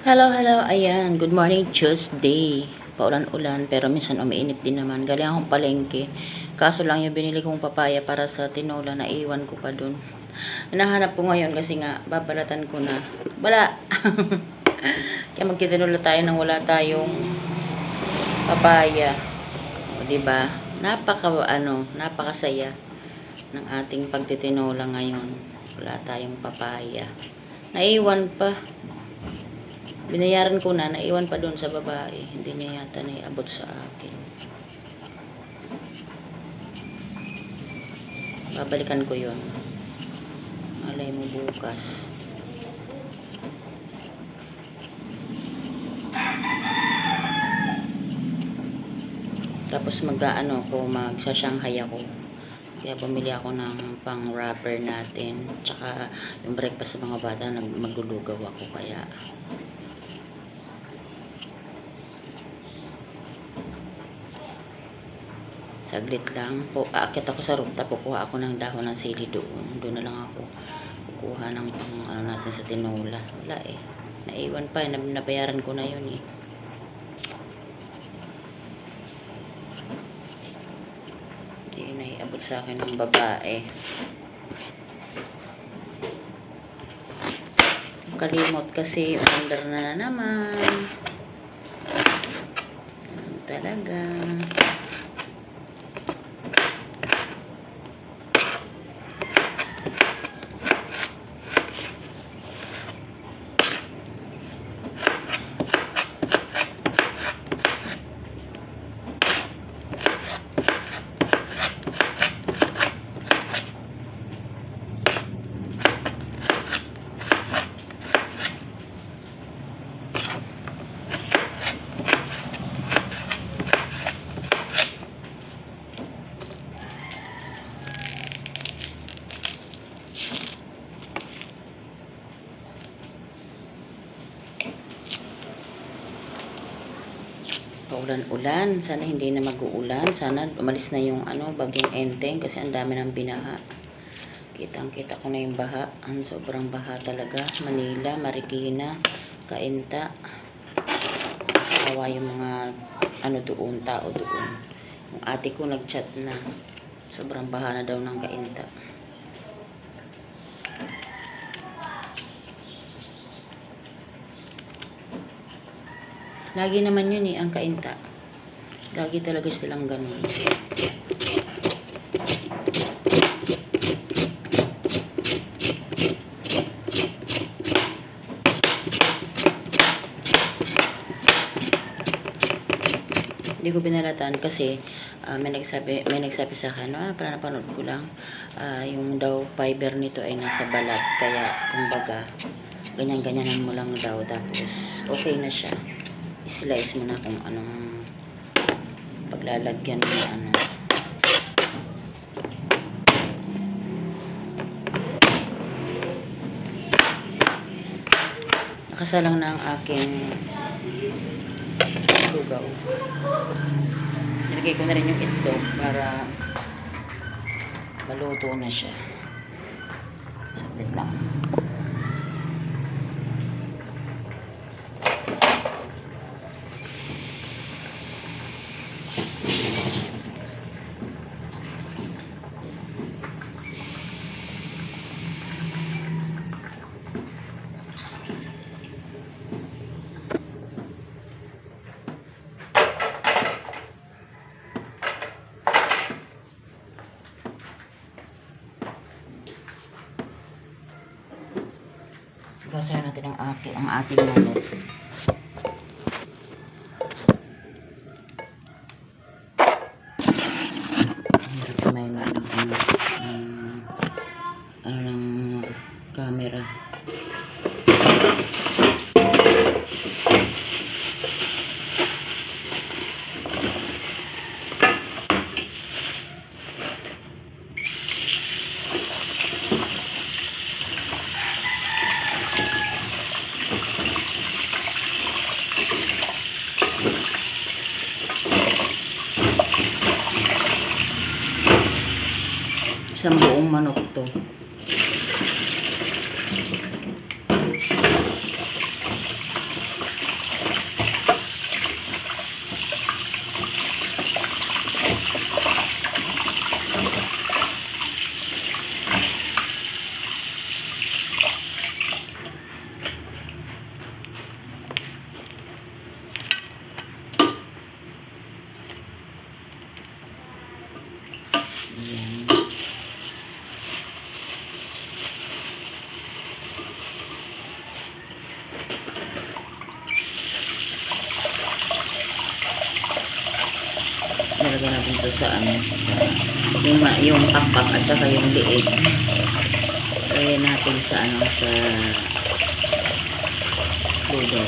Hello, hello. Ayan, good morning Tuesday. Paulan-ulan pero minsan umiinit din naman. Galing akong palengke. Kaso lang yung binili kong papaya para sa tinola, naiwan ko pa dun. Hinahanap ko ngayon kasi nga babalatan ko na. Wala. Kaya magtitinola tayo nang wala tayong papaya. O, diba? Napakasaya ng ating pagtitinola ngayon. Wala tayong papaya. Naiwan pa. Binayaran ko na, naiwan pa doon sa babae. Hindi niya yata naiabot sa akin. Babalikan ko yon. Malay mo bukas. Tapos magsha-Shanghai ako. Kaya bumili ako ng pang wrapper natin. Tsaka yung breakfast sa mga bata, maglulugaw ako kaya saglit lang po, aakit ako sa rooftop, kukuha ako ng dahon ng sili doon na lang ako kukuha ng ano natin sa tinola. Wala eh, naiwan pa, nabayaran ko na yun eh. Hindi naiabot sa akin ng babae. Kalimot kasi under na naman talaga. Paulan-ulan, sana hindi na mag-uulan, sana umalis na yung bagyong Enteng kasi ang dami ng binaha. Kitang-kita ko na yung baha, sobrang baha talaga. Manila, Marikina, Cainta. Awa yung mga tao doon. Yung ate ko nag-chat na, sobrang baha na daw ng Cainta. Lagi naman yun eh, ang Cainta. Lagi talaga silang ganun. Hindi ko binalatan kasi may nagsabi sa akin, para napanood ko lang, yung daw fiber nito ay nasa balat, kaya kumbaga ganyan-ganyanan mo lang daw, tapos okay na siya. I-slice mo na kung anong paglalagyan mo nakasalang na ang aking lugaw. Nilagay ko na rin yung itlog para maluto na siya. Saglit lang. Gasayan natin ang ating manok. May ng camera. Ayan. Nilagay natin ito sa ano, sa yung pakpak at saka yung liig. Lagay natin sa ano, sa lugaw.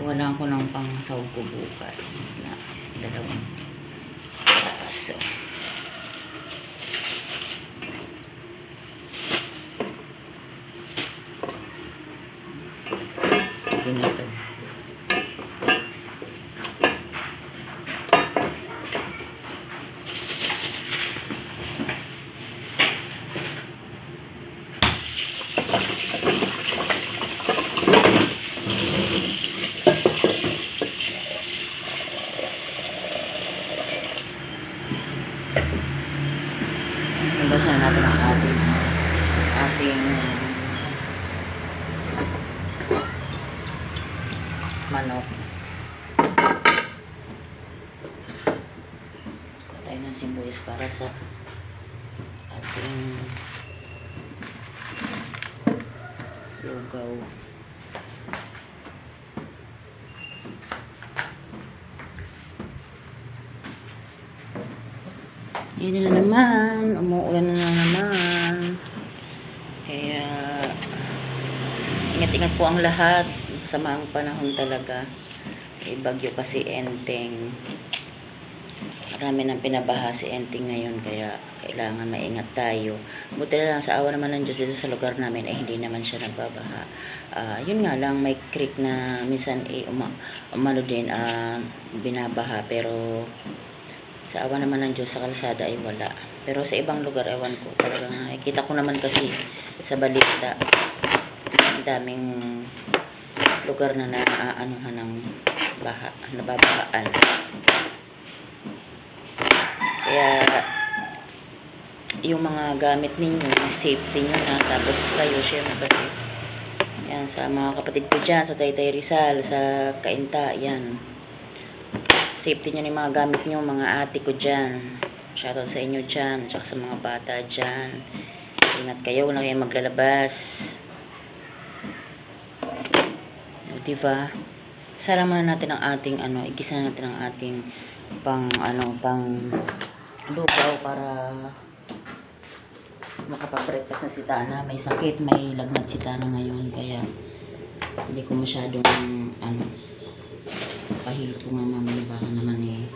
Kuha ko ng pang-sahog ko bukas na 2 piraso. Ganito. Basa natin ang ating manok. Kuha tayo ng sibuyas para sa ating lugaw. Yan na naman, umuulan na naman. Kaya ingat-ingat po ang lahat. Masama ang panahon talaga. Bagyo kasi Enteng. Marami nang pinabaha si Enteng ngayon, kaya kailangan maingat tayo. Buti na lang sa awa naman ng Diyos dito sa lugar namin ay hindi naman siya nagbabaha. Yun nga lang, may creek na minsan umano din binabaha, pero sa awa naman ng Diyos sa kalsada ay wala. Pero sa ibang lugar, ewan ko. Talagang nakikita ko naman kasi sa balita, ang daming lugar na naaanuhan ng baha, nababahaan. Kaya yung mga gamit ninyo, safety nyo na. Tapos kayo, syempre, yan, sa mga kapatid ko dyan, sa Taytay Rizal, sa Cainta, yan. Safety nyo ni mga gamit nyo, mga ate ko dyan. Shoutout sa inyo dyan, tsaka sa mga bata dyan. Ingat kayo, wala kayong maglalabas. Diba? Sala muna natin ang ating, igisa na natin ang ating pang lugaw para makapag-breakfast na si Tana. May sakit, may lagnat si Tana ngayon, kaya hindi ko masyadong, pahil ko nga mamaya, baka naman may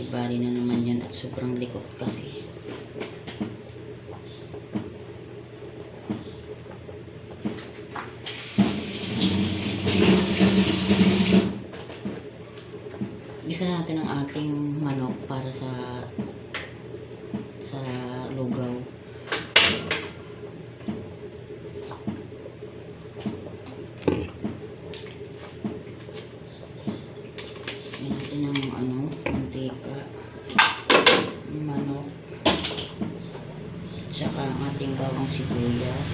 bali na naman yan at sobrang likot kasi. Gisa natin ang ating manok para sa lugaw. Mantika, manok, tsaka ang ating bawang sibuyas.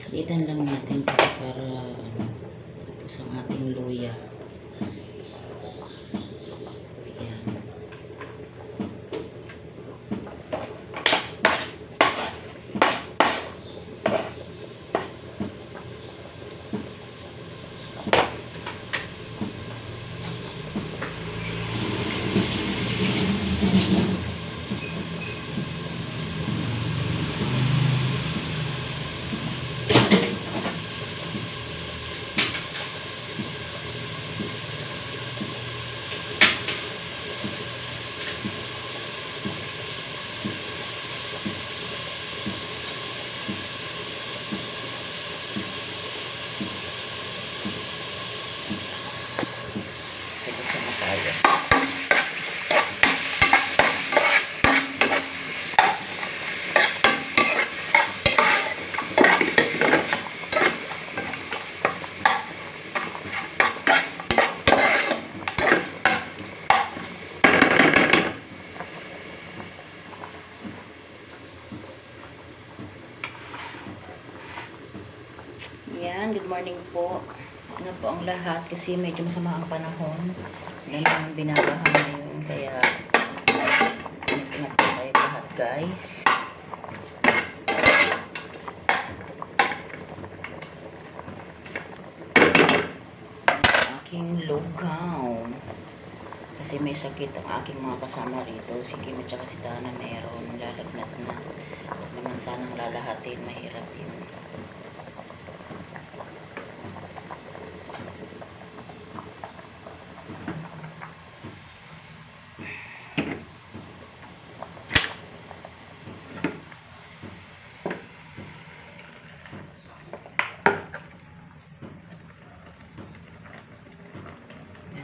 Salitan lang natin kasi para tapos ang ating luya. Ayan. Yan, good morning po. Ano po ang lahat kasi medyo masama ang panahon. Yan ang binabaha ngayon. Kaya ingat po tayo lahat guys. Aking lugaw. Kasi may sakit ang aking mga kasama rito. Si Kim at saka si Dana meron. Lalagnat na. Huwag naman sanang lalahatin. Mahirap yun.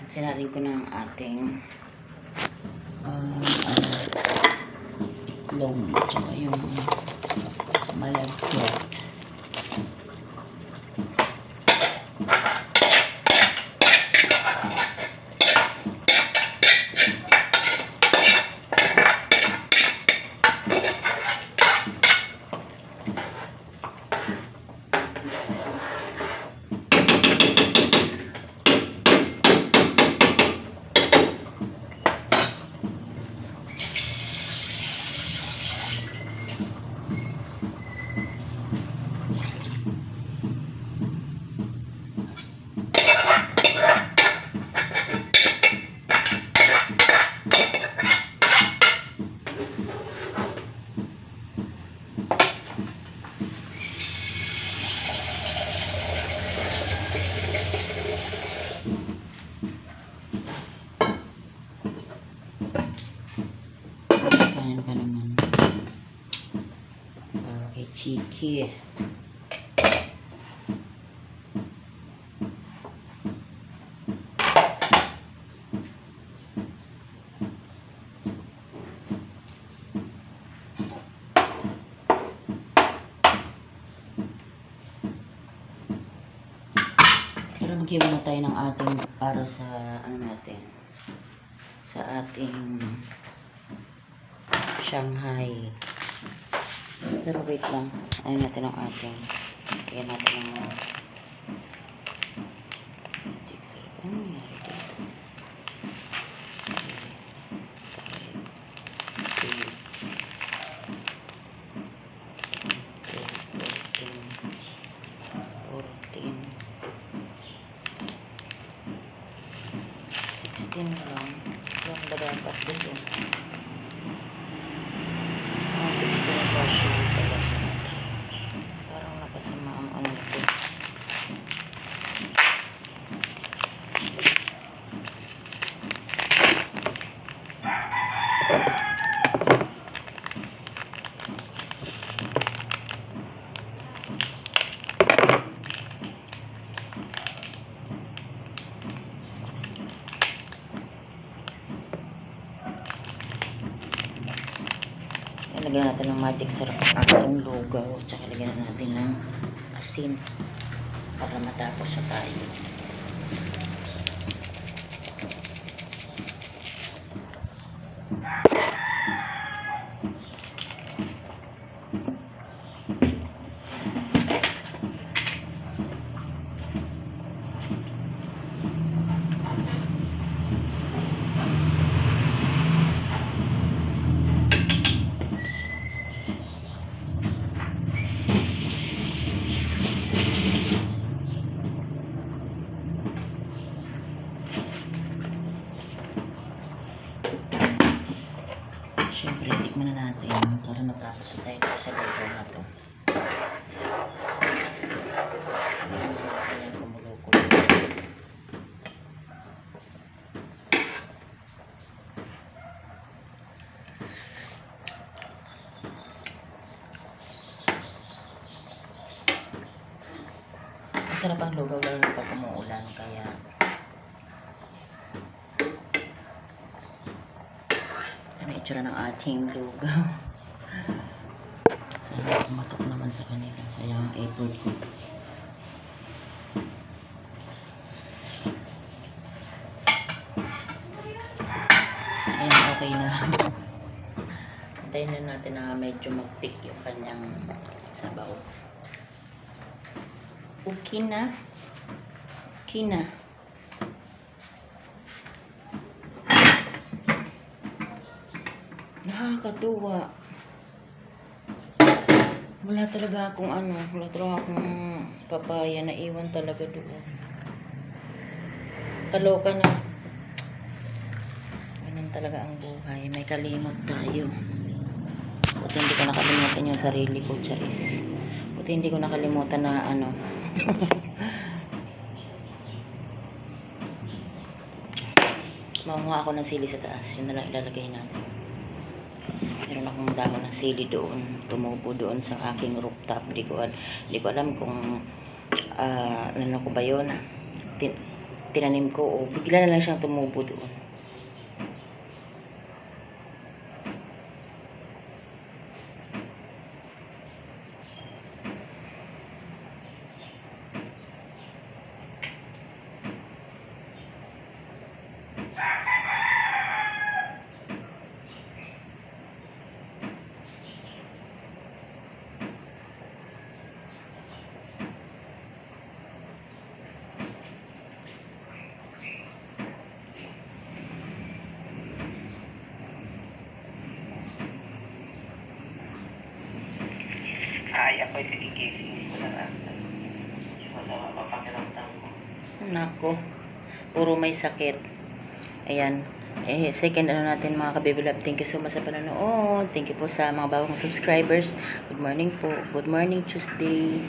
Sinarin ko na ang ating long tsaka yung malagkit. Kain pa naman para kay Chiki. Pero mag-iwan na tayo ng ating para sa ano natin, sa ating Shanghai. Pero wait lang, ayun natin ang ating, ayan natin ang ano nangyari dito? Yan lang. Yan ba dapat dito? 16 sa shoe pala. Parang nakasama ang ano ito. Lagyan natin ng magic syrup ang ating lugaw. Tsaka lagyan natin ng asin para matapos na tayo. Siyempre, tikman na natin para matapos na tayo sa lugaw na to. Ayan, kumulo-kulo. Masarap ang lugaw lalo na pag umuulan, kaya ano itsura ng ating lugaw. Sana matok naman sa kanila. Sayang ang effort ko. Ayan, okay na. Antayin na natin na medyo mag-thick yung kanyang sabaw. Okay na. Okay na. Nakakatuwa. Wala talaga akong wala talaga akong papaya na iwan talaga doon. Kaloka na. Ganyan talaga ang buhay. May kalimot tayo. Buti hindi ko nakalimutan yung sarili ko, Charis. Buti hindi ko nakalimutan na Maunga ako ng sili sa taas. Yun na lang ilalagay natin. Meron akong dahon ng sili doon. Tumubo doon sa aking rooftop. Hindi ko alam kung ano ko ba yun. Tinanim ko o bigla na lang siyang tumubo doon. Ay, ako'y nagigising ko na sa papakiramdam ko. Nako, puro may sakit. Ayan. Second natin mga kabibilab. Thank you so much sa panonood. Thank you po sa mga bagong subscribers. Good morning po. Good morning Tuesday.